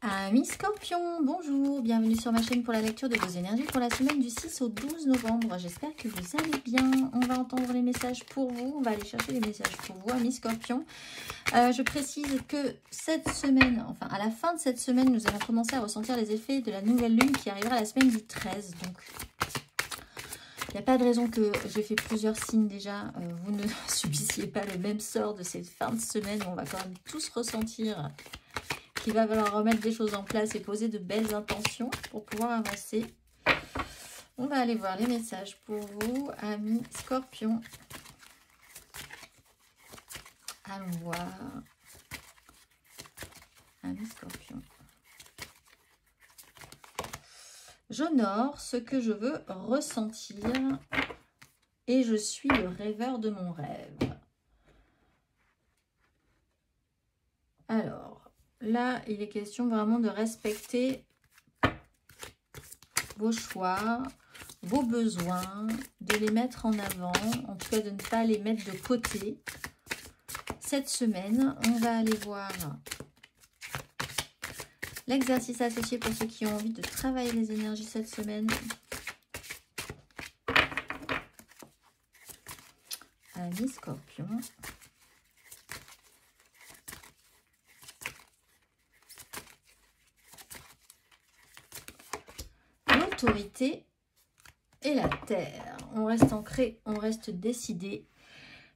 Amis Scorpion, bonjour, bienvenue sur ma chaîne pour la lecture de vos énergies pour la semaine du 6 au 12 novembre. J'espère que vous allez bien. On va entendre les messages pour vous, on va aller chercher les messages pour vous, amis Scorpion. Je précise que cette semaine, enfin à la fin de cette semaine, nous allons commencer à ressentir les effets de la nouvelle lune qui arrivera la semaine du 13. Donc, il n'y a pas de raison que j'ai fait plusieurs signes déjà. Vous ne subissiez pas le même sort de cette fin de semaine. On va quand même tous ressentir qu'il va falloir remettre des choses en place et poser de belles intentions pour pouvoir avancer. On va aller voir les messages pour vous, amis Scorpion. Allons voir. Amis Scorpion. J'honore ce que je veux ressentir et je suis le rêveur de mon rêve. Alors, là, il est question vraiment de respecter vos choix, vos besoins, de les mettre en avant, en tout cas de ne pas les mettre de côté. Cette semaine, on va aller voir l'exercice associé pour ceux qui ont envie de travailler les énergies cette semaine. Amis Scorpion. L'autorité et la terre. On reste ancré, on reste décidé,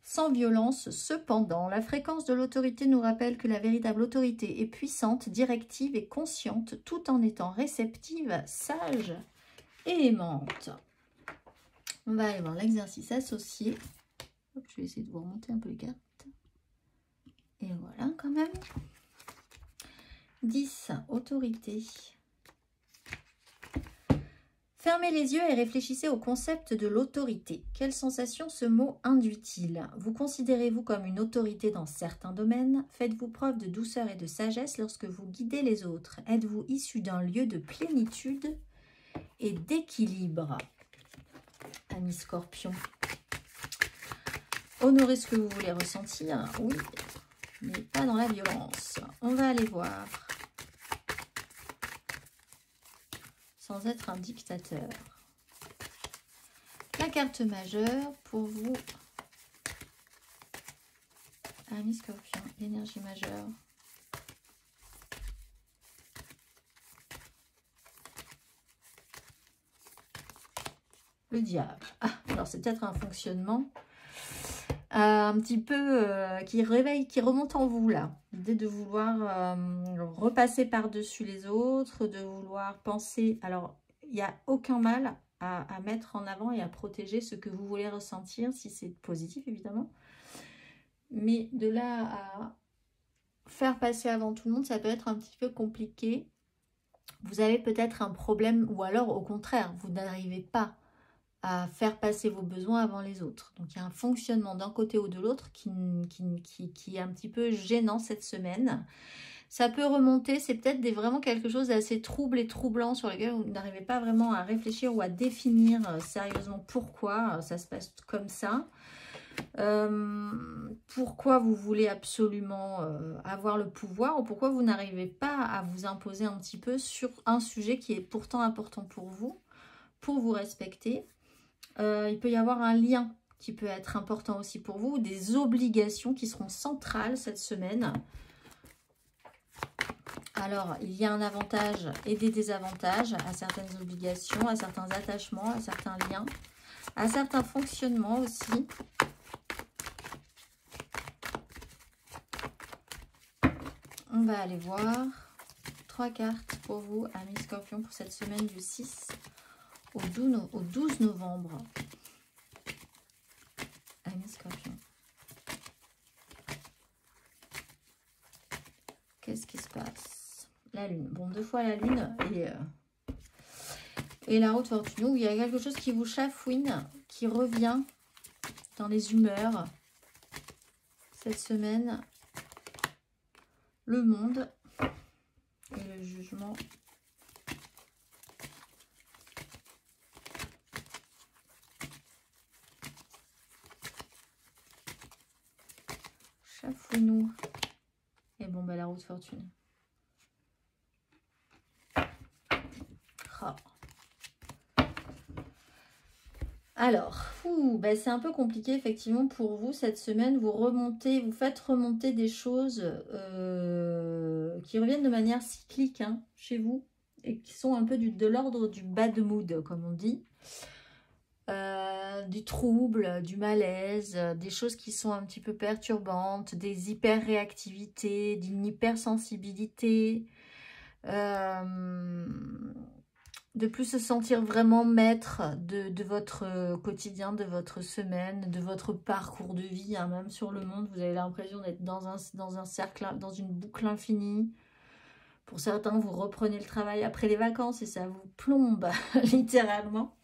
sans violence. Cependant, la fréquence de l'autorité nous rappelle que la véritable autorité est puissante, directive et consciente, tout en étant réceptive, sage et aimante. On va aller voir l'exercice associé. Hop, je vais essayer de vous remonter un peu les cartes. Et voilà quand même. 10, autorité. Fermez les yeux et réfléchissez au concept de l'autorité. Quelle sensation ce mot induit-il? Vous considérez-vous comme une autorité dans certains domaines? Faites-vous preuve de douceur et de sagesse lorsque vous guidez les autres? Êtes-vous issu d'un lieu de plénitude et d'équilibre? Amis Scorpion. Honorez ce que vous voulez ressentir, oui, mais pas dans la violence. On va aller voir. Sans être un dictateur. La carte majeure pour vous, amis Scorpion, l'énergie majeure. Le diable. Ah, alors c'est peut-être un fonctionnement un petit peu qui réveille, qui remonte en vous là. L'idée de vouloir repasser par-dessus les autres, de vouloir penser. Alors, il n'y a aucun mal à mettre en avant et à protéger ce que vous voulez ressentir, si c'est positif évidemment. Mais de là à faire passer avant tout le monde, ça peut être un petit peu compliqué. Vous avez peut-être un problème, ou alors au contraire, vous n'arrivez pas à faire passer vos besoins avant les autres. Donc, il y a un fonctionnement d'un côté ou de l'autre qui est un petit peu gênant cette semaine. Ça peut remonter, c'est peut-être vraiment quelque chose d'assez trouble et troublant sur lequel vous n'arrivez pas vraiment à réfléchir ou à définir sérieusement pourquoi ça se passe comme ça. Pourquoi vous voulez absolument avoir le pouvoir ou pourquoi vous n'arrivez pas à vous imposer un petit peu sur un sujet qui est pourtant important pour vous respecter. Il peut y avoir un lien qui peut être important aussi pour vous, des obligations qui seront centrales cette semaine. Alors, il y a un avantage et des désavantages à certaines obligations, à certains attachements, à certains liens, à certains fonctionnements aussi. On va aller voir 3 cartes pour vous, amis Scorpion, pour cette semaine du 6 au 12 novembre. Amis Scorpion. Qu'est-ce qui se passe? La lune. Bon, 2 fois la lune et la route fortune. Où il y a quelque chose qui vous chafouine, qui revient dans les humeurs cette semaine. Le monde et le jugement. Chafouinou. Et bon, bah la route fortune. Alors, ben c'est un peu compliqué effectivement pour vous cette semaine. Vous faites remonter des choses qui reviennent de manière cyclique hein, chez vous et qui sont un peu de l'ordre du bad mood, comme on dit. Du trouble, du malaise, des choses qui sont un petit peu perturbantes, des hyper-réactivités, d'une hypersensibilité. De plus se sentir vraiment maître de votre quotidien, de votre semaine, de votre parcours de vie, hein, même sur le monde, vous avez l'impression d'être dans un cercle, dans une boucle infinie. Pour certains, vous reprenez le travail après les vacances et ça vous plombe littéralement.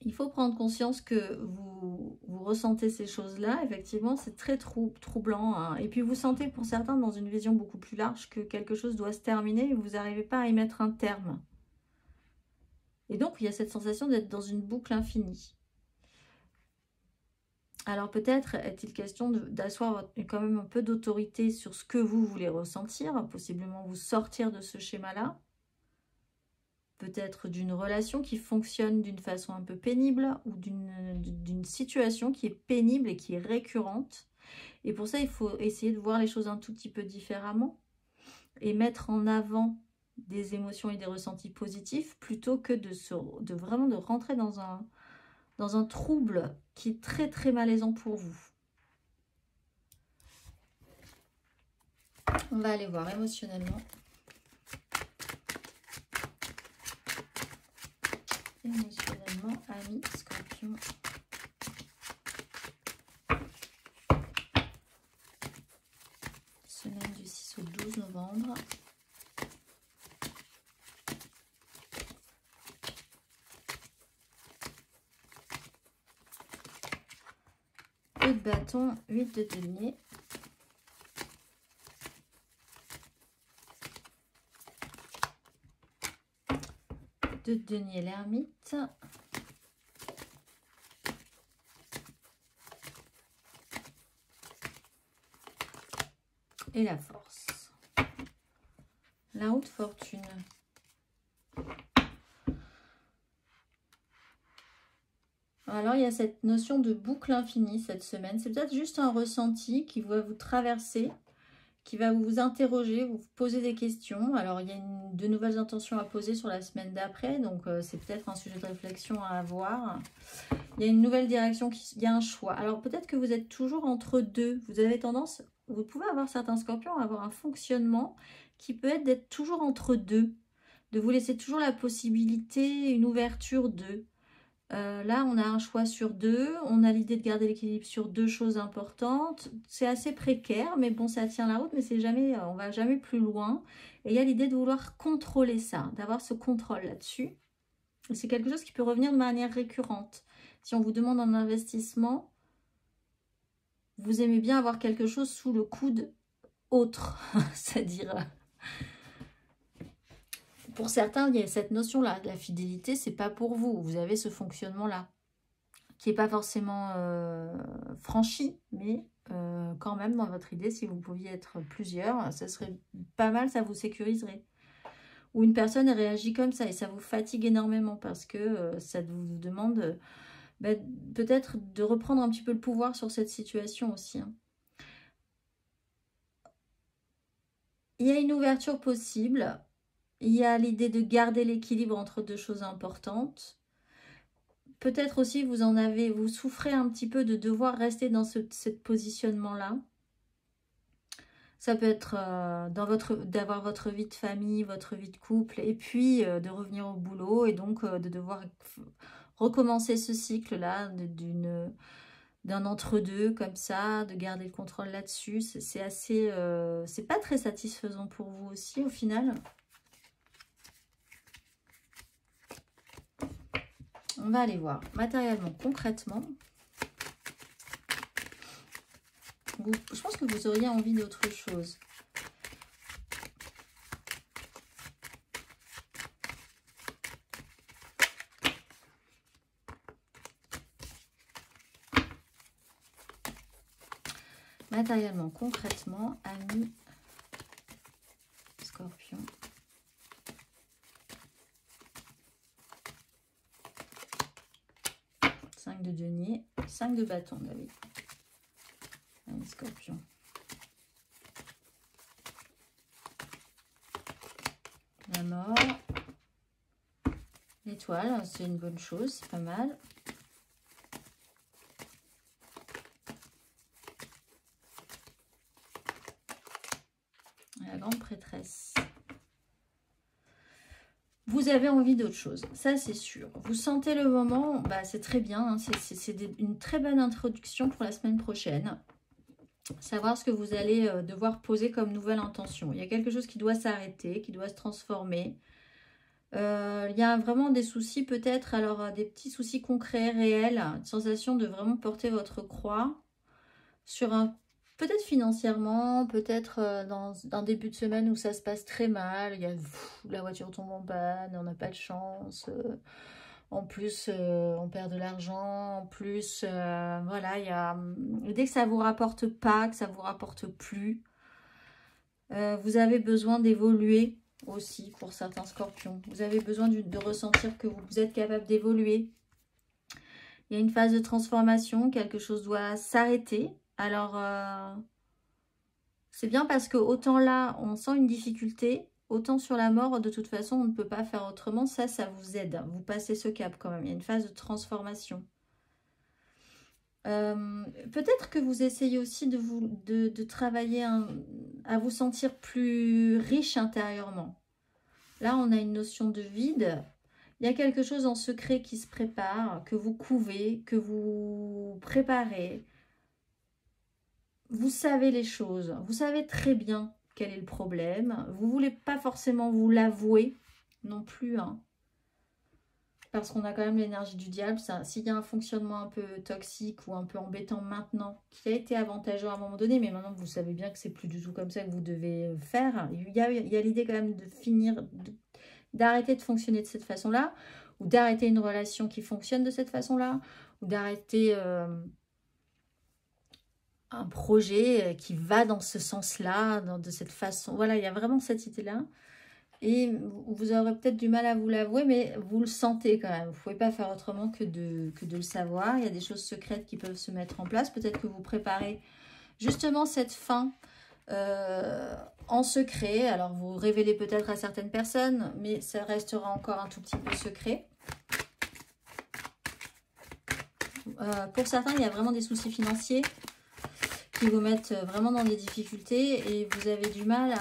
Il faut prendre conscience que vous ressentez ces choses-là. Effectivement, c'est très troublant. Hein. Et puis, vous sentez pour certains, dans une vision beaucoup plus large, que quelque chose doit se terminer et vous n'arrivez pas à y mettre un terme. Et donc, il y a cette sensation d'être dans une boucle infinie. Alors, peut-être est-il question d'asseoir quand même un peu d'autorité sur ce que vous voulez ressentir, possiblement vous sortir de ce schéma-là. Peut-être d'une relation qui fonctionne d'une façon un peu pénible ou d'une situation qui est pénible et qui est récurrente. Et pour ça, il faut essayer de voir les choses un tout petit peu différemment et mettre en avant des émotions et des ressentis positifs plutôt que de vraiment de rentrer dans un trouble qui est très très malaisant pour vous. On va aller voir émotionnellement. Émotionnellement, amis Scorpion. Semaine du 6 au 12 novembre. Peu de bâton, 8 de denier. De denier l'ermite. Et la force. La haute fortune. Alors, il y a cette notion de boucle infinie cette semaine. C'est peut-être juste un ressenti qui va vous traverser, qui va vous interroger, vous poser des questions. Alors, il y a de nouvelles intentions à poser sur la semaine d'après. Donc, c'est peut-être un sujet de réflexion à avoir. Il y a une nouvelle direction, il y a un choix. Alors, peut-être que vous êtes toujours entre deux. Vous avez tendance, vous pouvez avoir certains scorpions, à avoir un fonctionnement qui peut être d'être toujours entre deux. De vous laisser toujours la possibilité, une ouverture de... là, on a un choix sur deux. On a l'idée de garder l'équilibre sur deux choses importantes. C'est assez précaire, mais bon, ça tient la route, mais c'est jamais, on va jamais plus loin. Et il y a l'idée de vouloir contrôler ça, d'avoir ce contrôle là-dessus. C'est quelque chose qui peut revenir de manière récurrente. Si on vous demande un investissement, vous aimez bien avoir quelque chose sous le coude autre, c'est-à-dire... Pour certains, il y a cette notion-là, la fidélité, c'est pas pour vous. Vous avez ce fonctionnement-là, qui n'est pas forcément franchi, mais quand même dans votre idée, si vous pouviez être plusieurs, ça serait pas mal, ça vous sécuriserait. Ou une personne réagit comme ça et ça vous fatigue énormément parce que ça vous demande peut-être de reprendre un petit peu le pouvoir sur cette situation aussi. Hein. Il y a une ouverture possible. Il y a l'idée de garder l'équilibre entre deux choses importantes. Peut-être aussi vous souffrez un petit peu de devoir rester dans ce positionnement-là. Ça peut être d'avoir votre vie de famille, votre vie de couple, et puis de revenir au boulot et donc de devoir recommencer ce cycle-là d'un entre-deux comme ça, de garder le contrôle là-dessus. C'est assez, c'est pas très satisfaisant pour vous aussi au final. On va aller voir matériellement, concrètement. Je pense que vous auriez envie d'autre chose. Matériellement, concrètement, amis Scorpion. 5 de denier, 5 de bâton, David. Allez, Scorpion. La mort. L'étoile, c'est une bonne chose, c'est pas mal. La grande prêtresse. Vous avez envie d'autre chose, ça c'est sûr. Vous sentez le moment, bah, c'est très bien, hein, c'est une très bonne introduction pour la semaine prochaine. Savoir ce que vous allez devoir poser comme nouvelle intention. Il y a quelque chose qui doit s'arrêter, qui doit se transformer. Il y a vraiment des soucis peut-être, alors des petits soucis concrets, réels, une sensation de vraiment porter votre croix sur un... Peut-être financièrement, peut-être dans un début de semaine où ça se passe très mal. Il y a la voiture tombe en panne, on n'a pas de chance. En plus, on perd de l'argent. En plus, voilà, il y a... Dès que ça ne vous rapporte pas, que ça ne vous rapporte plus, vous avez besoin d'évoluer aussi pour certains scorpions. Vous avez besoin de ressentir que vous êtes capable d'évoluer. Il y a une phase de transformation, quelque chose doit s'arrêter. Alors, c'est bien parce que autant là, on sent une difficulté, autant sur la mort, de toute façon, on ne peut pas faire autrement. Ça vous aide. Vous passez ce cap quand même. Il y a une phase de transformation. Peut-être que vous essayez aussi de travailler à vous sentir plus riche intérieurement. Là, on a une notion de vide. Il y a quelque chose en secret qui se prépare, que vous couvez, que vous préparez. Vous savez les choses, vous savez très bien quel est le problème. Vous ne voulez pas forcément vous l'avouer non plus, hein, parce qu'on a quand même l'énergie du diable. S'il y a un fonctionnement un peu toxique ou un peu embêtant maintenant, qui a été avantageux à un moment donné, mais maintenant vous savez bien que c'est plus du tout comme ça que vous devez faire. Il y a l'idée quand même de finir, d'arrêter de fonctionner de cette façon-là, ou d'arrêter une relation qui fonctionne de cette façon-là, ou d'arrêter... un projet qui va dans ce sens-là, de cette façon. Voilà, il y a vraiment cette idée-là. Et vous aurez peut-être du mal à vous l'avouer, mais vous le sentez quand même. Vous ne pouvez pas faire autrement que de le savoir. Il y a des choses secrètes qui peuvent se mettre en place. Peut-être que vous préparez justement cette fin en secret. Alors, vous révélez peut-être à certaines personnes, mais ça restera encore un tout petit peu secret. Pour certains, il y a vraiment des soucis financiers qui vous mettent vraiment dans des difficultés et vous avez du mal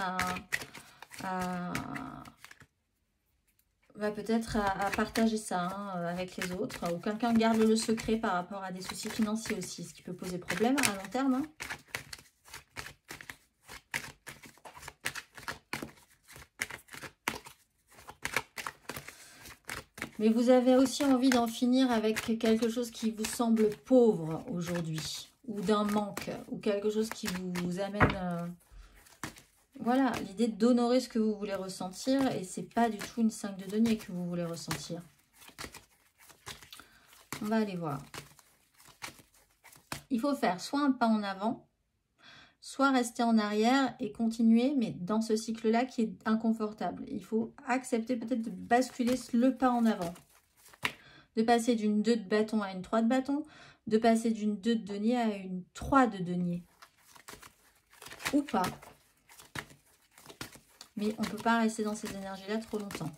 peut-être à partager ça avec les autres. Ou quelqu'un garde le secret par rapport à des soucis financiers aussi, ce qui peut poser problème à long terme. Hein. Mais vous avez aussi envie d'en finir avec quelque chose qui vous semble pauvre aujourd'hui. Ou d'un manque, ou quelque chose qui vous amène... voilà, l'idée d'honorer ce que vous voulez ressentir, et c'est pas du tout une 5 de denier que vous voulez ressentir. On va aller voir. Il faut faire soit un pas en avant, soit rester en arrière et continuer, mais dans ce cycle-là qui est inconfortable. Il faut accepter peut-être de basculer le pas en avant. De passer d'une 2 de bâton à une 3 de bâton, de passer d'une 2 de denier à une 3 de denier. Ou pas. Mais on ne peut pas rester dans ces énergies-là trop longtemps.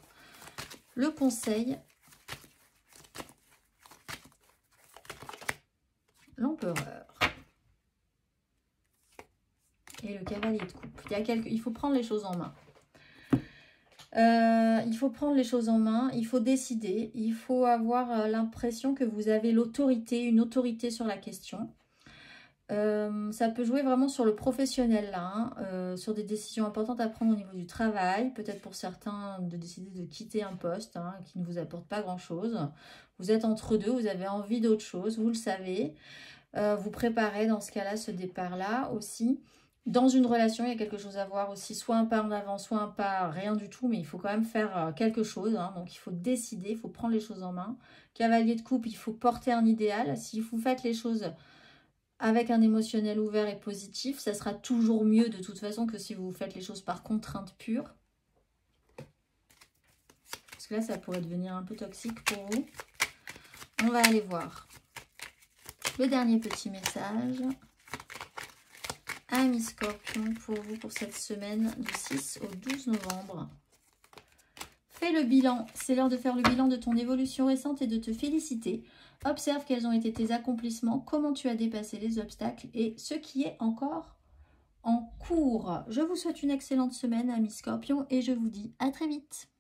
Le conseil, l'empereur et le cavalier de coupe. Il faut prendre les choses en main. Il faut prendre les choses en main, il faut décider, il faut avoir l'impression que vous avez l'autorité, une autorité sur la question. Ça peut jouer vraiment sur le professionnel là, sur des décisions importantes à prendre au niveau du travail, peut-être pour certains de décider de quitter un poste qui ne vous apporte pas grand chose. Vous êtes entre deux, vous avez envie d'autre chose, vous le savez. Vous préparez dans ce cas-là ce départ-là aussi. Dans une relation, il y a quelque chose à voir aussi, soit un pas en avant, soit un pas rien du tout, mais il faut quand même faire quelque chose. Donc il faut décider, il faut prendre les choses en main. Cavalier de coupe, il faut porter un idéal. Si vous faites les choses avec un émotionnel ouvert et positif, ça sera toujours mieux de toute façon que si vous faites les choses par contrainte pure. Parce que là, ça pourrait devenir un peu toxique pour vous. On va aller voir. Le dernier petit message. Amis Scorpion, pour vous, pour cette semaine du 6 au 12 novembre. Fais le bilan. C'est l'heure de faire le bilan de ton évolution récente et de te féliciter. Observe quels ont été tes accomplissements, comment tu as dépassé les obstacles et ce qui est encore en cours. Je vous souhaite une excellente semaine, amis Scorpion, et je vous dis à très vite.